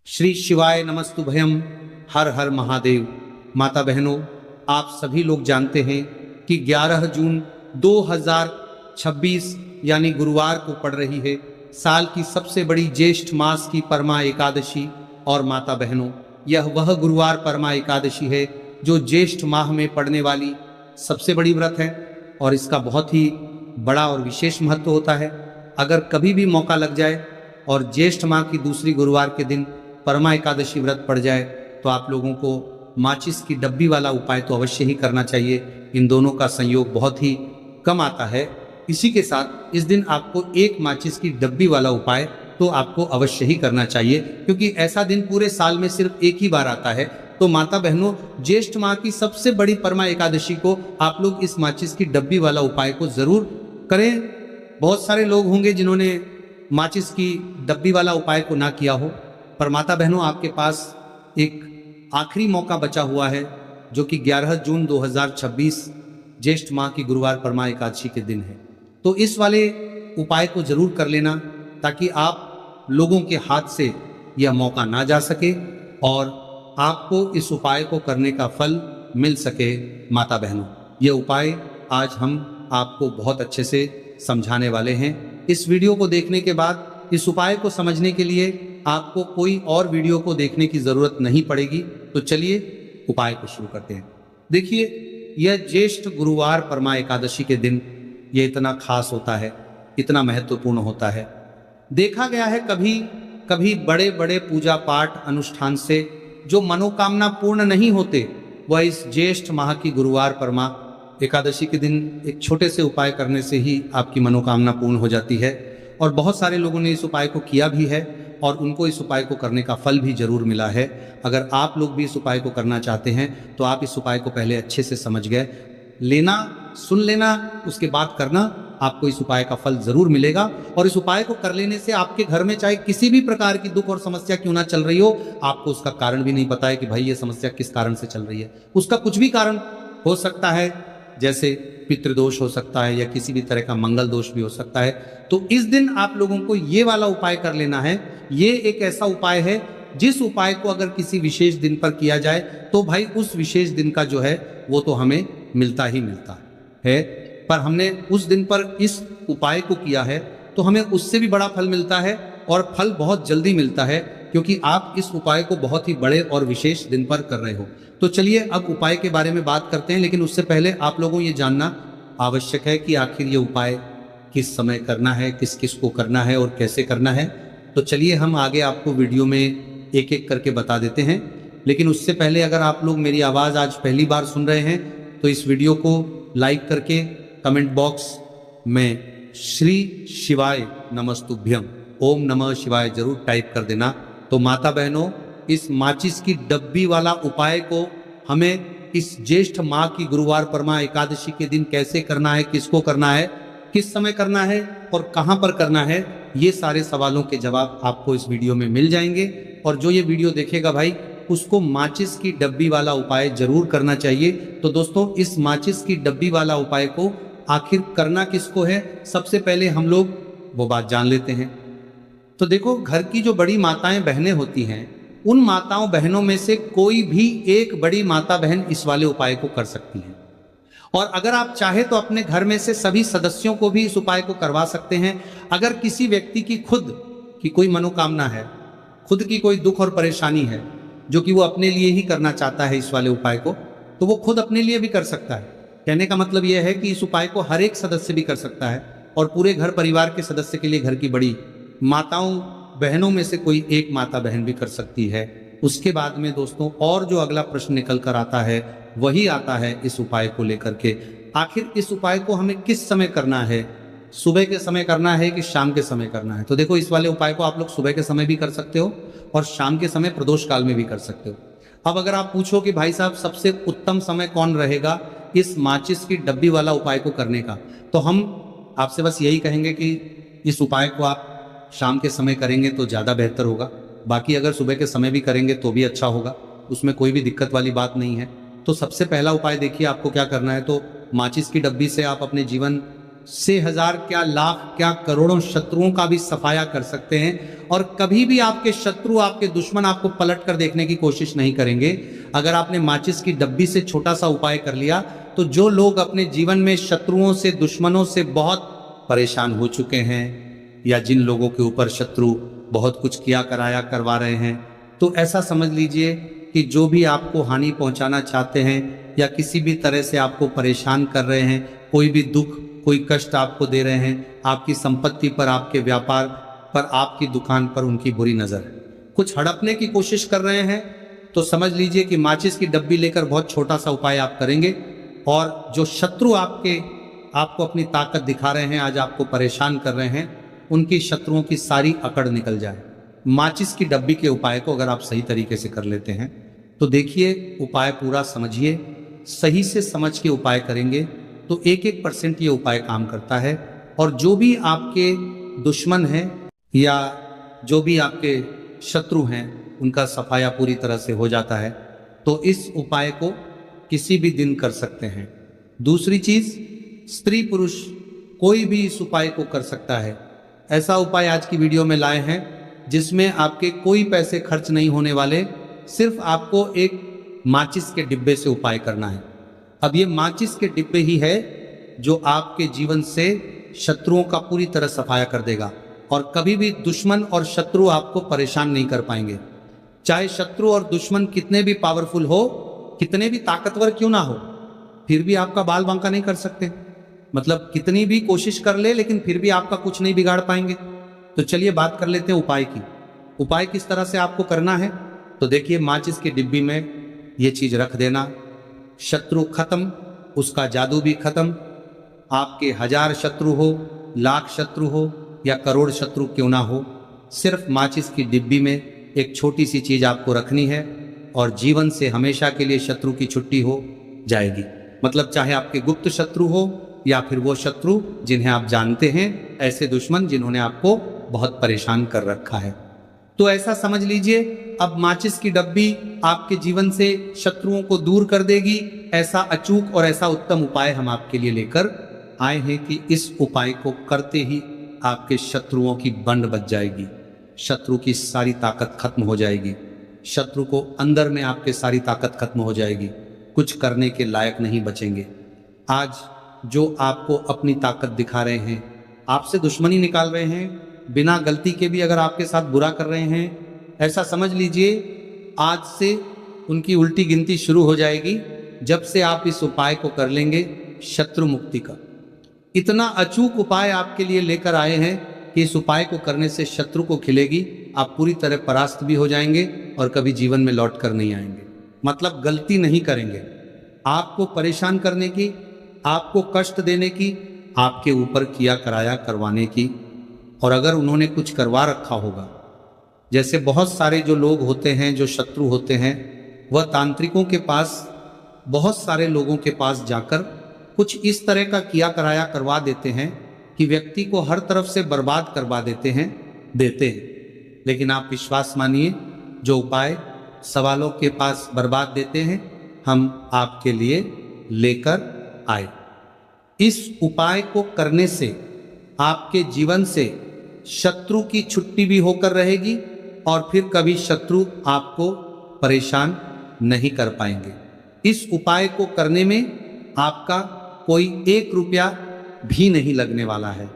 श्री शिवाय नमस्तुभयम। हर हर महादेव। माता बहनों, आप सभी लोग जानते हैं कि 11 जून 2026 यानी गुरुवार को पड़ रही है साल की सबसे बड़ी ज्येष्ठ मास की परमा एकादशी। और माता बहनों, यह वह गुरुवार परमा एकादशी है जो ज्येष्ठ माह में पड़ने वाली सबसे बड़ी व्रत है और इसका बहुत ही बड़ा और विशेष महत्व होता है। अगर कभी भी मौका लग जाए और ज्येष्ठ माह की दूसरी गुरुवार के दिन परमा एकादशी व्रत पड़ जाए तो आप लोगों को माचिस की डब्बी वाला उपाय तो अवश्य ही करना चाहिए। इन दोनों का संयोग बहुत ही कम आता है। इसी के साथ इस दिन आपको एक माचिस की डब्बी वाला उपाय तो आपको अवश्य ही करना चाहिए, क्योंकि ऐसा दिन पूरे साल में सिर्फ एक ही बार आता है। तो माता बहनों, ज्येष्ठ माह की सबसे बड़ी परमा एकादशी को आप लोग इस माचिस की डब्बी वाला उपाय को जरूर करें। बहुत सारे लोग होंगे जिन्होंने माचिस की डब्बी वाला उपाय को ना किया हो, पर माता बहनों आपके पास एक आखिरी मौका बचा हुआ है जो कि 11 जून 2026 ज्येष्ठ माह की गुरुवार परमा एकादशी के दिन है। तो इस वाले उपाय को जरूर कर लेना ताकि आप लोगों के हाथ से यह मौका ना जा सके और आपको इस उपाय को करने का फल मिल सके। माता बहनों, यह उपाय आज हम आपको बहुत अच्छे से समझाने वाले हैं। इस वीडियो को देखने के बाद इस उपाय को समझने के लिए आपको कोई और वीडियो को देखने की जरूरत नहीं पड़ेगी। तो चलिए उपाय को शुरू करते हैं। देखिए, यह ज्येष्ठ गुरुवार परमा एकादशी के दिन यह इतना खास होता है, इतना महत्वपूर्ण होता है। देखा गया है कभी कभी बड़े बड़े पूजा पाठ अनुष्ठान से जो मनोकामना पूर्ण नहीं होते, वह इस ज्येष्ठ माह की गुरुवार परमा एकादशी के दिन एक छोटे से उपाय करने से ही आपकी मनोकामना पूर्ण हो जाती है। और बहुत सारे लोगों ने इस उपाय को किया भी है और उनको इस उपाय को करने का फल भी जरूर मिला है। अगर आप लोग भी इस उपाय को करना चाहते हैं तो आप इस उपाय को पहले अच्छे से समझ गए लेना, सुन लेना, उसके बाद करना, आपको इस उपाय का फल जरूर मिलेगा। और इस उपाय को कर लेने से आपके घर में चाहे किसी भी प्रकार की दुख और समस्या क्यों ना चल रही हो, आपको उसका कारण भी नहीं पता है कि भाई ये समस्या किस कारण से चल रही है। उसका कुछ भी कारण हो सकता है, जैसे पितृदोष हो सकता है या किसी भी तरह का मंगल दोष भी हो सकता है। तो इस दिन आप लोगों को ये वाला उपाय कर लेना है। ये एक ऐसा उपाय है जिस उपाय को अगर किसी विशेष दिन पर किया जाए तो भाई उस विशेष दिन का जो है वो तो हमें मिलता ही मिलता है। पर हमने उस दिन पर इस उपाय को किया है तो हमें उससे भी बड़ा फल मिलता है और फल बहुत जल्दी मिलता है, क्योंकि आप इस उपाय को बहुत ही बड़े और विशेष दिन पर कर रहे हो। तो चलिए अब उपाय के बारे में बात करते हैं, लेकिन उससे पहले आप लोगों ये जानना आवश्यक है कि आखिर ये उपाय किस समय करना है, किस किस को करना है और कैसे करना है। तो चलिए हम आगे आपको वीडियो में एक एक करके बता देते हैं। लेकिन उससे पहले अगर आप लोग मेरी आवाज़ आज पहली बार सुन रहे हैं तो इस वीडियो को लाइक करके कमेंट बॉक्स में श्री शिवाय नमस्तुभ्यम ओम नमः शिवाय जरूर टाइप कर देना। तो माता बहनों, इस माचिस की डब्बी वाला उपाय को हमें इस ज्येष्ठ माह की गुरुवार परमा एकादशी के दिन कैसे करना है, किसको करना है, किस समय करना है और कहां पर करना है, ये सारे सवालों के जवाब आपको इस वीडियो में मिल जाएंगे। और जो ये वीडियो देखेगा भाई, उसको माचिस की डब्बी वाला उपाय जरूर करना चाहिए। तो दोस्तों, इस माचिस की डब्बी वाला उपाय को आखिर करना किसको है, सबसे पहले हम लोग वो बात जान लेते हैं। तो देखो, घर की जो बड़ी माताएं बहनें होती हैं, उन माताओं बहनों में से कोई भी एक बड़ी माता बहन इस वाले उपाय को कर सकती है। और अगर आप चाहे तो अपने घर में से सभी सदस्यों को भी इस उपाय को करवा सकते हैं। अगर किसी व्यक्ति की खुद की कोई मनोकामना है, खुद की कोई दुख और परेशानी है जो कि वो अपने लिए ही करना चाहता है इस वाले उपाय को, तो वो खुद अपने लिए भी कर सकता है। कहने का मतलब यह है कि इस उपाय को हर एक सदस्य भी कर सकता है और पूरे घर परिवार के सदस्य के लिए घर की बड़ी माताओं बहनों में से कोई एक माता बहन भी कर सकती है। उसके बाद में दोस्तों और जो अगला प्रश्न निकल कर आता है वही आता है इस उपाय को लेकर के, आखिर इस उपाय को हमें किस समय करना है, सुबह के समय करना है कि शाम के समय करना है। तो देखो, इस वाले उपाय को आप लोग सुबह के समय भी कर सकते हो और शाम के समय प्रदोष काल में भी कर सकते हो। अब अगर आप पूछो कि भाई साहब सबसे उत्तम समय कौन रहेगा इस माचिस की डब्बी वाला उपाय को करने का, तो हम आपसे बस यही कहेंगे कि इस उपाय को आप शाम के समय करेंगे तो ज़्यादा बेहतर होगा। बाकी अगर सुबह के समय भी करेंगे तो भी अच्छा होगा, उसमें कोई भी दिक्कत वाली बात नहीं है। तो सबसे पहला उपाय देखिए, आपको क्या करना है। तो माचिस की डब्बी से आप अपने जीवन से हजार क्या लाख क्या करोड़ों शत्रुओं का भी सफाया कर सकते हैं। और कभी भी आपके शत्रु, आपके दुश्मन आपको पलट कर देखने की कोशिश नहीं करेंगे। अगर आपने माचिस की डब्बी से छोटा सा उपाय कर लिया तो जो लोग अपने जीवन में शत्रुओं से, दुश्मनों से बहुत परेशान हो चुके हैं, या जिन लोगों के ऊपर शत्रु बहुत कुछ किया कराया करवा रहे हैं, तो ऐसा समझ लीजिए कि जो भी आपको हानि पहुंचाना चाहते हैं या किसी भी तरह से आपको परेशान कर रहे हैं, कोई भी दुख, कोई कष्ट आपको दे रहे हैं, आपकी संपत्ति पर, आपके व्यापार पर, आपकी दुकान पर उनकी बुरी नजर है, कुछ हड़पने की कोशिश कर रहे हैं, तो समझ लीजिए कि माचिस की डब्बी लेकर बहुत छोटा सा उपाय आप करेंगे और जो शत्रु आपको अपनी ताकत दिखा रहे हैं, आज आपको परेशान कर रहे हैं, उनकी शत्रुओं की सारी अकड़ निकल जाए। माचिस की डब्बी के उपाय को अगर आप सही तरीके से कर लेते हैं तो देखिए, उपाय पूरा समझिए, सही से समझ के उपाय करेंगे तो 1% ये उपाय काम करता है। और जो भी आपके दुश्मन हैं या जो भी आपके शत्रु हैं, उनका सफाया पूरी तरह से हो जाता है। तो इस उपाय को किसी भी दिन कर सकते हैं। दूसरी चीज, स्त्री पुरुष कोई भी इस उपाय को कर सकता है। ऐसा उपाय आज की वीडियो में लाए हैं जिसमें आपके कोई पैसे खर्च नहीं होने वाले, सिर्फ आपको एक माचिस के डिब्बे से उपाय करना है। अब ये माचिस के डिब्बे ही है जो आपके जीवन से शत्रुओं का पूरी तरह सफाया कर देगा और कभी भी दुश्मन और शत्रु आपको परेशान नहीं कर पाएंगे। चाहे शत्रु और दुश्मन कितने भी पावरफुल हो, कितने भी ताकतवर क्यों ना हो, फिर भी आपका बाल बांका नहीं कर सकते। मतलब कितनी भी कोशिश कर ले, लेकिन फिर भी आपका कुछ नहीं बिगाड़ पाएंगे। तो चलिए बात कर लेते हैं उपाय की। उपाय किस तरह से आपको करना है, तो देखिए, माचिस की डिब्बी में ये चीज रख देना। शत्रु खत्म, उसका जादू भी खत्म। आपके 1000 शत्रु हो, लाख शत्रु हो या करोड़ शत्रु क्यों ना हो, सिर्फ माचिस की डिब्बी में एक छोटी सी चीज आपको रखनी है और जीवन से हमेशा के लिए शत्रु की छुट्टी हो जाएगी। मतलब चाहे आपके गुप्त शत्रु हो या फिर वो शत्रु जिन्हें आप जानते हैं, ऐसे दुश्मन जिन्होंने आपको बहुत परेशान कर रखा है। तो ऐसा समझ लीजिए, अब माचिस की डब्बी आपके जीवन से शत्रुओं को दूर कर देगी। ऐसा अचूक और ऐसा उत्तम उपाय हम आपके लिए लेकर आए हैं कि इस उपाय को करते ही आपके शत्रुओं की बंड बच जाएगी, शत्रु की सारी ताकत खत्म हो जाएगी, शत्रु को अंदर में आपके सारी ताकत खत्म हो जाएगी, कुछ करने के लायक नहीं बचेंगे। आज जो आपको अपनी ताकत दिखा रहे हैं, आपसे दुश्मनी निकाल रहे हैं, बिना गलती के भी अगर आपके साथ बुरा कर रहे हैं, ऐसा समझ लीजिए आज से उनकी उल्टी गिनती शुरू हो जाएगी जब से आप इस उपाय को कर लेंगे शत्रु मुक्ति का। इतना अचूक उपाय आपके लिए लेकर आए हैं कि इस उपाय को करने से शत्रु को खिलेगी, आप पूरी तरह परास्त भी हो जाएंगे और कभी जीवन में लौट कर नहीं आएंगे। मतलब गलती नहीं करेंगे। आपको परेशान करने की, आपको कष्ट देने की, आपके ऊपर किया कराया करवाने की, और अगर उन्होंने कुछ करवा रखा होगा, जैसे बहुत सारे जो लोग होते हैं, जो शत्रु होते हैं, वह तांत्रिकों के पास, बहुत सारे लोगों के पास जाकर कुछ इस तरह का किया कराया करवा देते हैं कि व्यक्ति को हर तरफ से बर्बाद करवा देते हैं। लेकिन आप विश्वास मानिए, जो उपाय सवालों के पास बर्बाद देते हैं, हम आपके लिए लेकर आए। इस उपाय को करने से आपके जीवन से शत्रु की छुट्टी भी होकर रहेगी और फिर कभी शत्रु आपको परेशान नहीं कर पाएंगे। इस उपाय को करने में आपका कोई 1 रुपया भी नहीं लगने वाला है।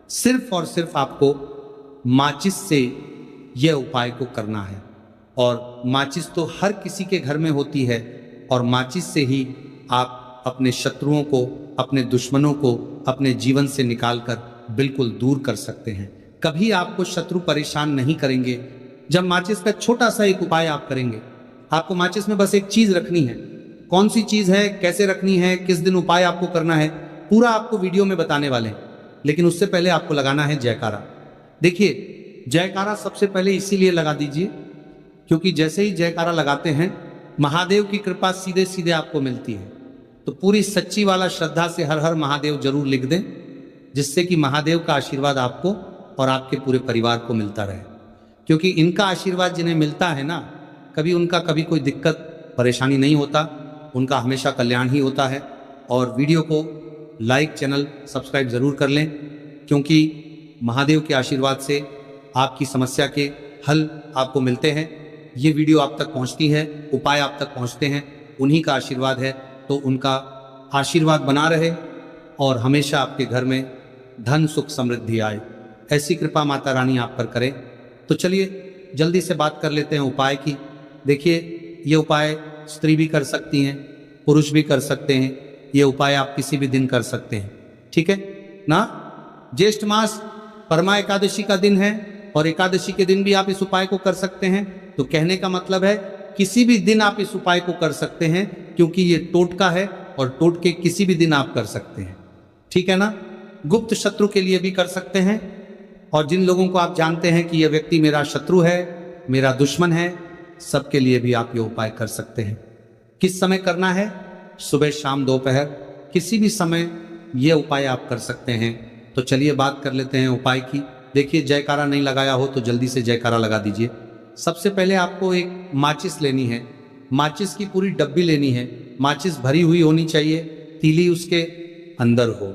सिर्फ और सिर्फ आपको माचिस से यह उपाय को करना है। और माचिस तो हर किसी के घर में होती है और माचिस से ही आप अपने शत्रुओं को, अपने दुश्मनों को अपने जीवन से निकालकर बिल्कुल दूर कर सकते हैं। कभी आपको शत्रु परेशान नहीं करेंगे जब माचिस का छोटा सा एक उपाय आप करेंगे। आपको माचिस में बस एक चीज रखनी है। कौन सी चीज है, कैसे रखनी है, किस दिन उपाय आपको करना है, पूरा आपको वीडियो में बताने वाले हैं। लेकिन उससे पहले आपको लगाना है जयकारा। देखिए, जयकारा सबसे पहले इसीलिए लगा दीजिए क्योंकि जैसे ही जयकारा लगाते हैं, महादेव की कृपा सीधे सीधे आपको मिलती है। तो पूरी सच्ची वाला श्रद्धा से हर हर महादेव जरूर लिख दें, जिससे कि महादेव का आशीर्वाद आपको और आपके पूरे परिवार को मिलता रहे। क्योंकि इनका आशीर्वाद जिन्हें मिलता है ना, कभी उनका कभी कोई दिक्कत परेशानी नहीं होता, उनका हमेशा कल्याण ही होता है। और वीडियो को लाइक, चैनल सब्सक्राइब ज़रूर कर लें, क्योंकि महादेव के आशीर्वाद से आपकी समस्या के हल आपको मिलते हैं। ये वीडियो आप तक पहुंचती है, उपाय आप तक पहुंचते हैं, उन्हीं का आशीर्वाद है। तो उनका आशीर्वाद बना रहे और हमेशा आपके घर में धन, सुख, समृद्धि आए, ऐसी कृपा माता रानी आप पर करे। तो चलिए जल्दी से बात कर लेते हैं उपाय की। देखिए, ये उपाय स्त्री भी कर सकती हैं, पुरुष भी कर सकते हैं। ये उपाय आप किसी भी दिन कर सकते हैं, ठीक है ना। ज्येष्ठ मास परमा एकादशी का दिन है और एकादशी के दिन भी आप इस उपाय को कर सकते हैं। तो कहने का मतलब है किसी भी दिन आप इस उपाय को कर सकते हैं, क्योंकि ये टोटका है और टोटके किसी भी दिन आप कर सकते हैं, ठीक है ना। गुप्त शत्रु के लिए भी कर सकते हैं, और जिन लोगों को आप जानते हैं कि यह व्यक्ति मेरा शत्रु है, मेरा दुश्मन है, सबके लिए भी आप ये उपाय कर सकते हैं। किस समय करना है? सुबह, शाम, दोपहर, किसी भी समय ये उपाय आप कर सकते हैं। तो चलिए बात कर लेते हैं उपाय की। देखिए, जयकारा नहीं लगाया हो तो जल्दी से जयकारा लगा दीजिए। सबसे पहले आपको एक माचिस लेनी है, माचिस की पूरी डब्बी लेनी है। माचिस भरी हुई होनी चाहिए, तीली उसके अंदर हो।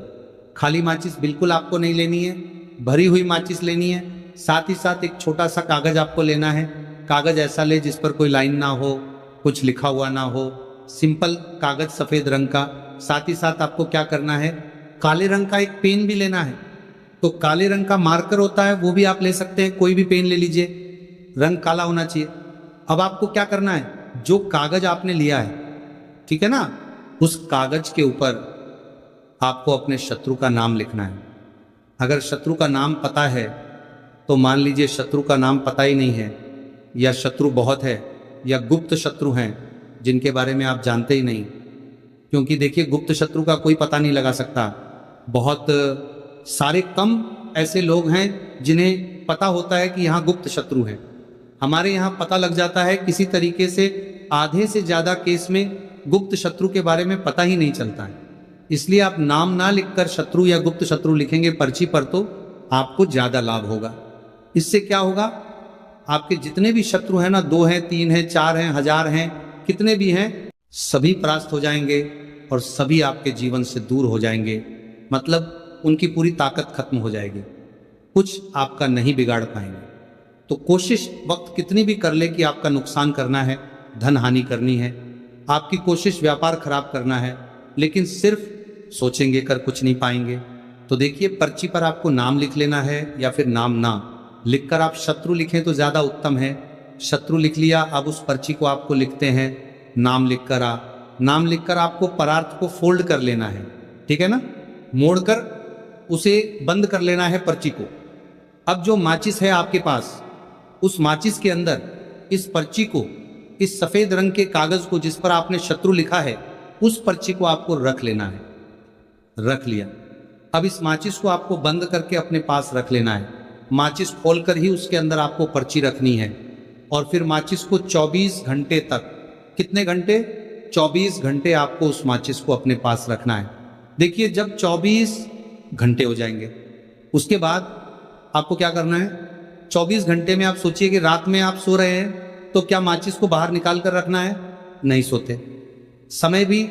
खाली माचिस बिल्कुल आपको नहीं लेनी है, भरी हुई माचिस लेनी है। साथ ही साथ एक छोटा सा कागज आपको लेना है। कागज ऐसा ले जिस पर कोई लाइन ना हो, कुछ लिखा हुआ ना हो, सिंपल कागज सफेद रंग का। साथ ही साथ आपको क्या करना है, काले रंग का एक पेन भी लेना है। तो काले रंग का मार्कर होता है, वो भी आप ले सकते हैं, कोई भी पेन ले लीजिए, रंग काला होना चाहिए। अब आपको क्या करना है, जो कागज आपने लिया है, ठीक है ना, उस कागज के ऊपर आपको अपने शत्रु का नाम लिखना है। अगर शत्रु का नाम पता है तो मान लीजिए शत्रु का नाम पता ही नहीं है, या शत्रु बहुत है, या गुप्त शत्रु हैं जिनके बारे में आप जानते ही नहीं। क्योंकि देखिए, गुप्त शत्रु का कोई पता नहीं लगा सकता। बहुत सारे कम ऐसे लोग हैं जिन्हें पता होता है कि यहाँ गुप्त शत्रु है। हमारे यहाँ पता लग जाता है किसी तरीके से। आधे से ज़्यादा केस में गुप्त शत्रु के बारे में पता ही नहीं चलता है। इसलिए आप नाम ना लिखकर शत्रु या गुप्त शत्रु लिखेंगे पर्ची पर, तो आपको ज़्यादा लाभ होगा। इससे क्या होगा, आपके जितने भी शत्रु हैं ना, 2 हैं, 3 हैं, 4 हैं, 1000 हैं, कितने भी हैं, सभी परास्त हो जाएंगे और सभी आपके जीवन से दूर हो जाएंगे। मतलब उनकी पूरी ताकत खत्म हो जाएगी, कुछ आपका नहीं बिगाड़ पाएंगे। तो कोशिश वक्त कितनी भी कर ले कि आपका नुकसान करना है, धन हानि करनी है, आपकी कोशिश व्यापार खराब करना है, लेकिन सिर्फ सोचेंगे कर कुछ नहीं पाएंगे। तो देखिए, पर्ची पर आपको नाम लिख लेना है, या फिर नाम ना लिखकर आप शत्रु लिखें तो ज़्यादा उत्तम है। शत्रु लिख लिया, अब उस पर्ची को आपको लिखते हैं, नाम लिखकर आपको परार्थ को फोल्ड कर लेना है, ठीक है ना, मोड़कर उसे बंद कर लेना है पर्ची को। अब जो माचिस है आपके पास, उस माचिस के अंदर इस पर्ची को, इस सफेद रंग के कागज को जिस पर आपने शत्रु लिखा है, उस पर्ची को आपको रख लेना है। रख लिया, अब इस माचिस को आपको बंद करके अपने पास रख लेना है। माचिस खोलकर ही उसके अंदर आपको पर्ची रखनी है, और फिर माचिस को 24 घंटे तक, कितने घंटे, 24 घंटे आपको उस माचिस को अपने पास रखना है। देखिए, जब 24 घंटे हो जाएंगे, उसके बाद आपको क्या करना है, 24 घंटे में आप सोचिए कि रात में आप सो रहे हैं, तो क्या माचिस को बाहर निकाल कर रखना है? नहीं सोते। समय भी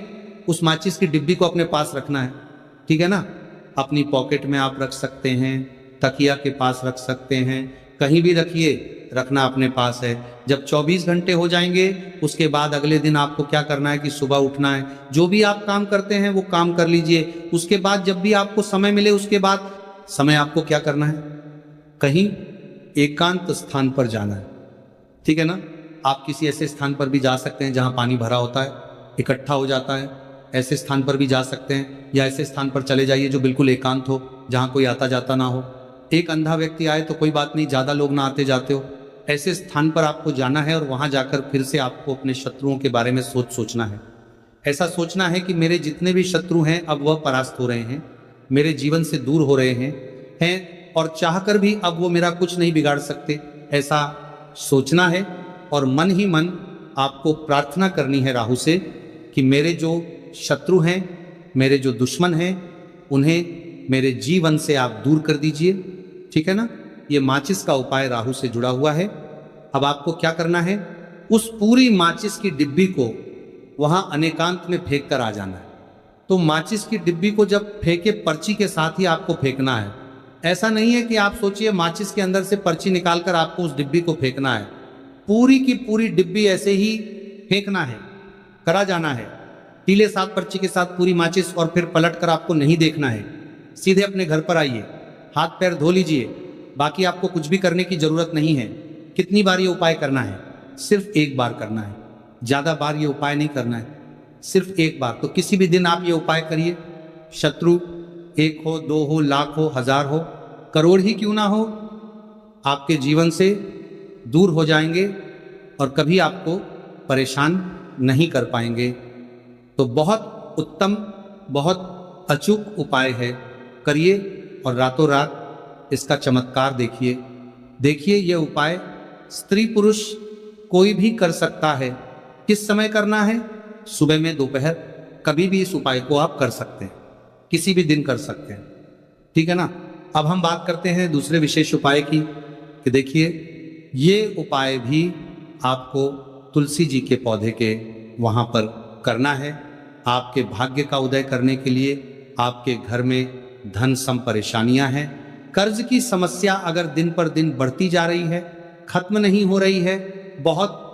उस माचिस की डिब्बी को अपने पास रखना है, ठीक है ना। अपनी पॉकेट में आप रख सकते हैं, तकिया के पास रख सकते हैं, कहीं भी रखिए, रखना अपने पास है। जब 24 घंटे हो जाएंगे, उसके बाद अगले दिन आपको क्या करना है कि सुबह उठना है, जो भी आप काम करते हैं वो काम कर लीजिए। उसके बाद जब भी आपको समय मिले, उसके बाद समय आपको क्या करना है, कहीं एकांत स्थान पर जाना है, ठीक है ना। आप किसी ऐसे स्थान पर भी जा सकते हैं जहां पानी भरा होता है, इकट्ठा हो जाता है, ऐसे स्थान पर भी जा सकते हैं, या ऐसे स्थान पर चले जाइए जो बिल्कुल एकांत हो, जहां कोई आता जाता ना हो। एक अंधा व्यक्ति आए तो कोई बात नहीं, ज़्यादा लोग ना आते जाते हो, ऐसे स्थान पर आपको जाना है और वहां जाकर फिर से आपको अपने शत्रुओं के बारे में सोचना है। ऐसा सोचना है कि मेरे जितने भी शत्रु हैं अब वह परास्त हो रहे हैं, मेरे जीवन से दूर हो रहे हैं और चाहकर भी अब वो मेरा कुछ नहीं बिगाड़ सकते, ऐसा सोचना है। और मन ही मन आपको प्रार्थना करनी है राहु से कि मेरे जो शत्रु हैं, मेरे जो दुश्मन हैं, उन्हें मेरे जीवन से आप दूर कर दीजिए, ठीक है ना। ये माचिस का उपाय राहु से जुड़ा हुआ है। अब आपको क्या करना है, उस पूरी माचिस की डिब्बी को वहां अनेकांत में फेंक कर आ जाना है। तो माचिस की डिब्बी को जब फेंके पर्ची के साथ ही आपको फेंकना है। ऐसा नहीं है कि आप सोचिए माचिस के अंदर से पर्ची निकालकर आपको उस डिब्बी को फेंकना है। पूरी की पूरी डिब्बी ऐसे ही फेंकना है, करा जाना है। पीले साफ पर्ची के साथ पूरी माचिस, और फिर पलट कर आपको नहीं देखना है। सीधे अपने घर पर आइए, हाथ पैर धो लीजिए। बाकी आपको कुछ भी करने की जरूरत नहीं है। कितनी बार ये उपाय करना है? सिर्फ एक बार करना है। ज्यादा बार ये उपाय नहीं करना है, सिर्फ एक बार। तो किसी भी दिन आप ये उपाय करिए। शत्रु 1 हो, 2 हो, लाख हो, 1000 हो, करोड़ ही क्यों ना हो, आपके जीवन से दूर हो जाएंगे और कभी आपको परेशान नहीं कर पाएंगे। तो बहुत उत्तम, बहुत अचूक उपाय है, करिए और रातों रात इसका चमत्कार देखिए। देखिए ये उपाय स्त्री पुरुष कोई भी कर सकता है। किस समय करना है? सुबह में, दोपहर, कभी भी इस उपाय को आप कर सकते हैं, किसी भी दिन कर सकते हैं। ठीक है ना। अब हम बात करते हैं दूसरे विशेष उपाय की, कि देखिए ये उपाय भी आपको तुलसी जी के पौधे के वहां पर करना है। आपके भाग्य का उदय करने के लिए। आपके घर में धन सम परेशानियां हैं, कर्ज की समस्या अगर दिन पर दिन बढ़ती जा रही है, खत्म नहीं हो रही है, बहुत